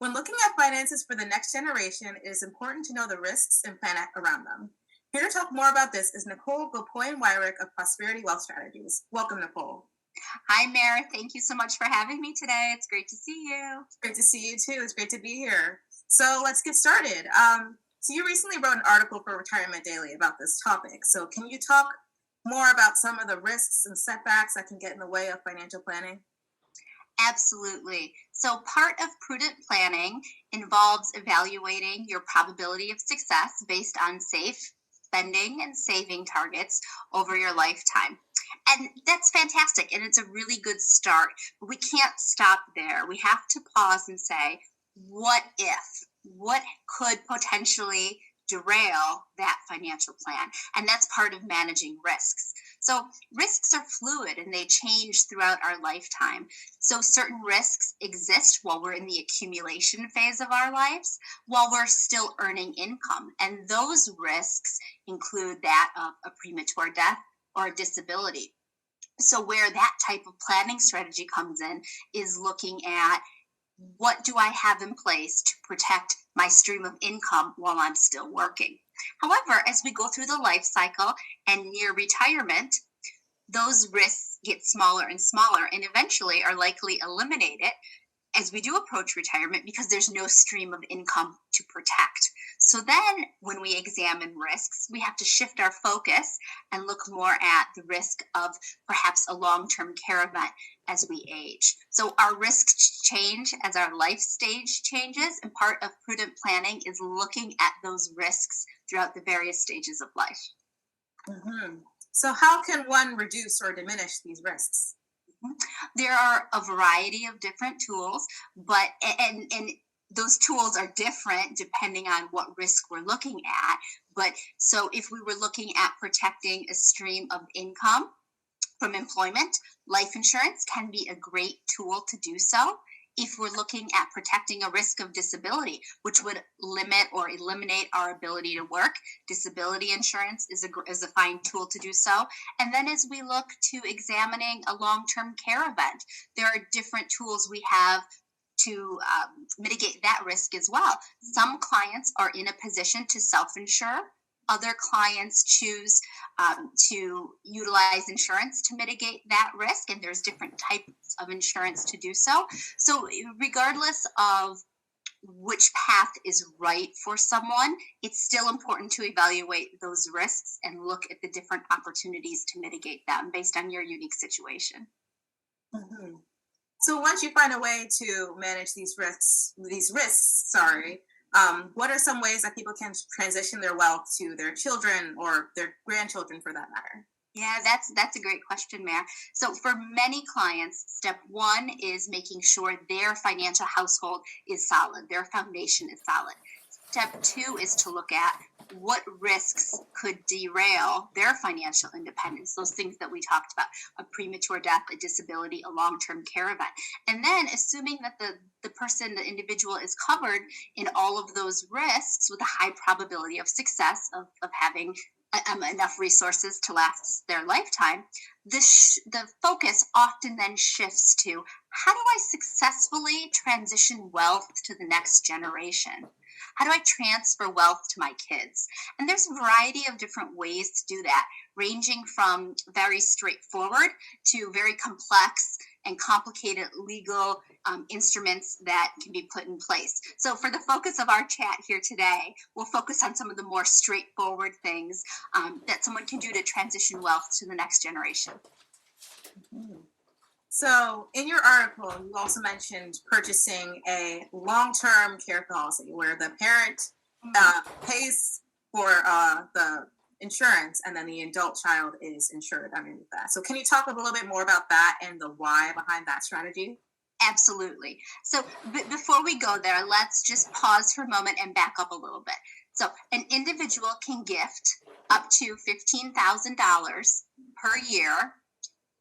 When looking at finances for the next generation, it is important to know the risks and plan around them. Here to talk more about this is Nicole Gopoin-Wyrick of Prosperity Wealth Strategies. Welcome, Nicole. Hi, Mare. Thank you so much for having me today. It's great to see you. Great to see you too. It's great to be here. So let's get started. So you recently wrote an article for Retirement Daily about this topic. So can you talk more about some of the risks and setbacks that can get in the way of financial planning? Absolutely. So, part of prudent planning involves evaluating your probability of success based on safe spending and saving targets over your lifetime. And that's fantastic. And it's a really good start. But we can't stop there. We have to pause and say, what if? What could potentially derail that financial plan? And that's part of managing risks. So, risks are fluid and they change throughout our lifetime. So, certain risks exist while we're in the accumulation phase of our lives, while we're still earning income. And those risks include that of a premature death or a disability. So, where that type of planning strategy comes in is looking at what do I have in place to protect my stream of income while I'm still working. However, as we go through the life cycle and near retirement, those risks get smaller and smaller and eventually are likely eliminated as we do approach retirement because there's no stream of income to protect. So then when we examine risks, we have to shift our focus and look more at the risk of perhaps a long-term care event as we age. So our risks change as our life stage changes, and part of prudent planning is looking at those risks throughout the various stages of life. hmm So how can one reduce or diminish these risks? There are a variety of different tools, but and those tools are different depending on what risk we're looking at. But so if we were looking at protecting a stream of income from employment, life insurance can be a great tool to do so. If we're looking at protecting a risk of disability, which would limit or eliminate our ability to work, disability insurance is a fine tool to do so. And then as we look to examining a long-term care event, there are different tools we have to mitigate that risk as well. Some clients are in a position to self-insure. Other clients choose to utilize insurance to mitigate that risk, and there's different types of insurance to do so. So, regardless of which path is right for someone, it's still important to evaluate those risks and look at the different opportunities to mitigate them based on your unique situation. hmm So once you find a way to manage these risks, what are some ways that people can transition their wealth to their children or their grandchildren for that matter? Yeah, that's a great question, Mare. So for many clients, step one is making sure their financial household is solid, their foundation is solid. Step two is to look at what risks could derail their financial independence, those things that we talked about, a premature death, a disability, a long-term care event. And then assuming that the person, the individual is covered in all of those risks with a high probability of success of having enough resources to last their lifetime, the focus often then shifts to how do I successfully transition wealth to the next generation? How do I transfer wealth to my kids? And there's a variety of different ways to do that, ranging from very straightforward to very complex and complicated legal instruments that can be put in place. So, for the focus of our chat here today, we'll focus on some of the more straightforward things that someone can do to transition wealth to the next generation. Mhm. So, in your article, you also mentioned purchasing a long term care policy where the parent pays for the insurance and then the adult child is insured underneath that. So, can you talk a little bit more about that and the why behind that strategy? Absolutely. So before we go there, let's just pause for a moment and back up a little bit. So an individual can gift up to $15,000 per year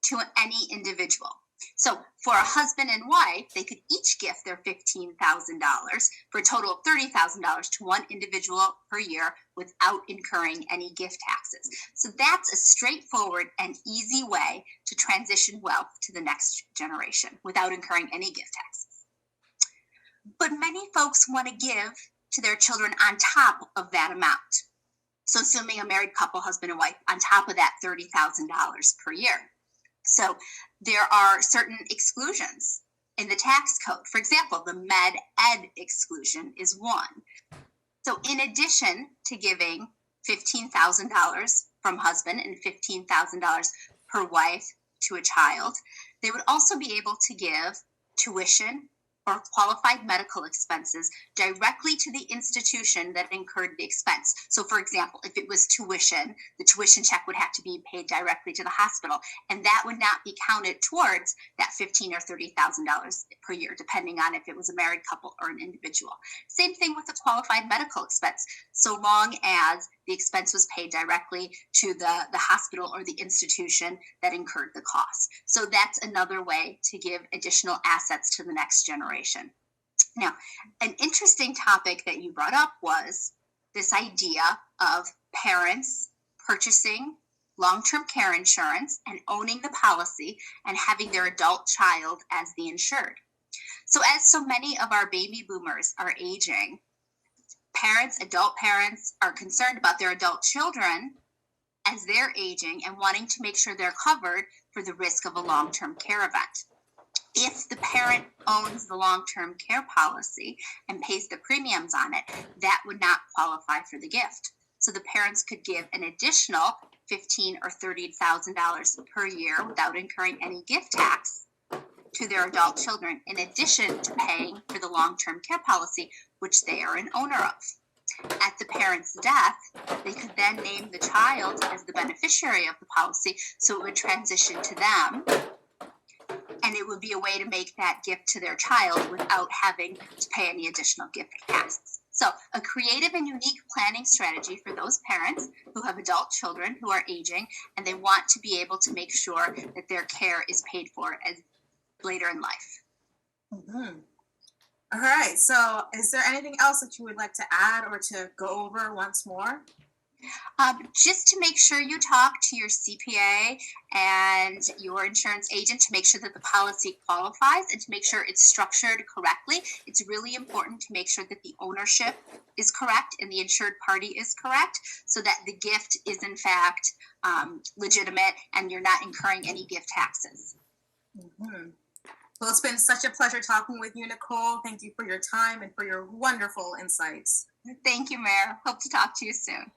to any individual. So for a husband and wife, they could each gift their $15,000 for a total of $30,000 to one individual per year without incurring any gift taxes. So that's a straightforward and easy way to transition wealth to the next generation without incurring any gift taxes. But many folks want to give to their children on top of that amount. So, assuming a married couple, husband and wife, on top of that $30,000 per year. So, there are certain exclusions in the tax code. For example, the med ed exclusion is one. So, in addition to giving $15,000 from husband and $15,000 per wife to a child, they would also be able to give tuition or qualified medical expenses directly to the institution that incurred the expense. So, for example, if it was tuition, the tuition check would have to be paid directly to the hospital, and that would not be counted towards that $15,000 or $30,000 per year, depending on if it was a married couple or an individual. Same thing with a qualified medical expense, so long as the expense was paid directly to the hospital or the institution that incurred the cost. So that's another way to give additional assets to the next generation. Now, an interesting topic that you brought up was this idea of parents purchasing long-term care insurance and owning the policy and having their adult child as the insured. So as so many of our baby boomers are aging, adult parents are concerned about their adult children as they're aging and wanting to make sure they're covered for the risk of a long-term care event. If the parent owns the long-term care policy and pays the premiums on it, that would not qualify for the gift. So the parents could give an additional $15,000 or $30,000 per year without incurring any gift tax to their adult children, in addition to paying for the long-term care policy, which they are an owner of. At the parent's death, they could then name the child as the beneficiary of the policy, so it would transition to them, and it would be a way to make that gift to their child without having to pay any additional gift tax. So, a creative and unique planning strategy for those parents who have adult children who are aging and they want to be able to make sure that their care is paid for as later in life. Mm-hmm. All right. So, is there anything else that you would like to add or to go over once more? Just to make sure you talk to your CPA and your insurance agent to make sure that the policy qualifies and to make sure it's structured correctly. It's really important to make sure that the ownership is correct and the insured party is correct, so that the gift is in fact legitimate and you're not incurring any gift taxes. Mm-hmm. Well, it's been such a pleasure talking with you, Nicole. Thank you for your time and for your wonderful insights. Thank you, Mayor. Hope to talk to you soon.